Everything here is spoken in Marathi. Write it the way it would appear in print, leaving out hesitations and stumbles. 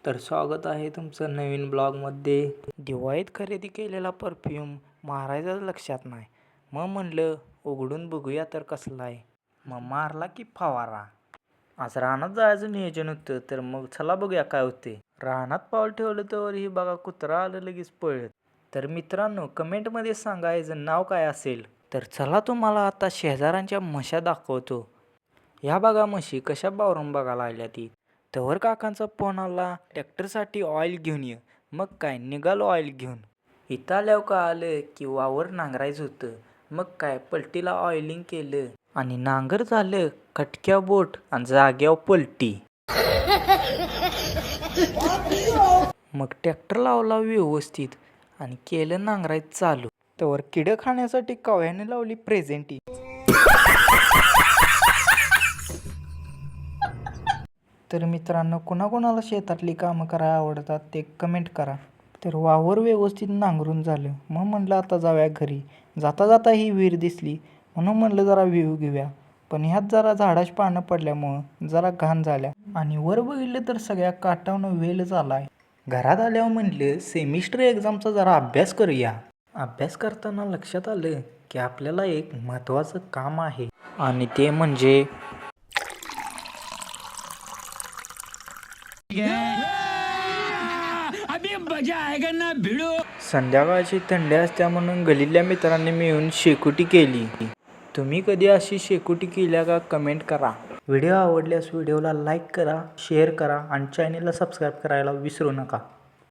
तर स्वागत आहे तुमचं नवीन ब्लॉगमध्ये. दिवाळीत खरेदी केलेला परफ्यूम मारायचा लक्षात नाही. मग म्हणलं उघडून बघूया तर कसला आहे. मग मारला की फवारा. आज रानात जायचं नियोजन होतं, तर मग चला बघूया काय होते. रानात पाऊल ठेवलं तर ही बघा कुत्रा आलं लगेच पळत. तर मित्रांनो कमेंटमध्ये सांगा याचं नाव काय असेल. तर चला तुम्हाला आता शेजाऱ्यांच्या म्हशा दाखवतो. ह्या बघा म्हशी कशा बावरून बघायला लागल्या ती. तवर काकांचा फोन आला, ट्रॅक्टरसाठी ऑइल घेऊन ये. मग काय निघालो ऑइल घेऊन. इथं आल्यावर का आलं की वावर नांगरायचं होतं. मग काय पलटीला ऑइलिंग केलं आणि नांगर झालं खटक्या बोट आणि जाग्यावर पलटी. मग ट्रॅक्टर लावला व्यवस्थित आणि केलं नांगरायचं चालू. तवर किडं खाण्यासाठी कव्याने लावली प्रेझेंटी. तर मित्रांनो कोणाकोणाला शेतातली कामं करायला आवडतात ते कमेंट करा. तर वावर व्यवस्थित नांगरून झालं. मग म्हणलं आता जाऊया घरी. जाता जाता ही विहीर दिसली म्हणून म्हणलं जरा व्ह्यू घेऊया. पण ह्यात जरा झाडाची पानं पडल्यामुळं जरा घाण झाल्या आणि वर बघितलं तर सगळ्या काटावनं वेल झाला आहे. घरात आल्यावर म्हणलं सेमिस्टर एक्झामचा जरा अभ्यास करूया. अभ्यास करताना लक्षात आलं की आपल्याला एक महत्त्वाचं काम आहे आणि ते म्हणजे संध्याकाळची थंडी असत्या म्हणून गल्लीतल्या मित्रांनी मिळून शेकोटी केली. तुम्ही कधी अशी शेकोटी केल्या का कमेंट करा. व्हिडिओ आवडल्यास व्हिडिओला लाईक करा, शेअर करा आणि चॅनेलला सबस्क्राईब करायला विसरू नका.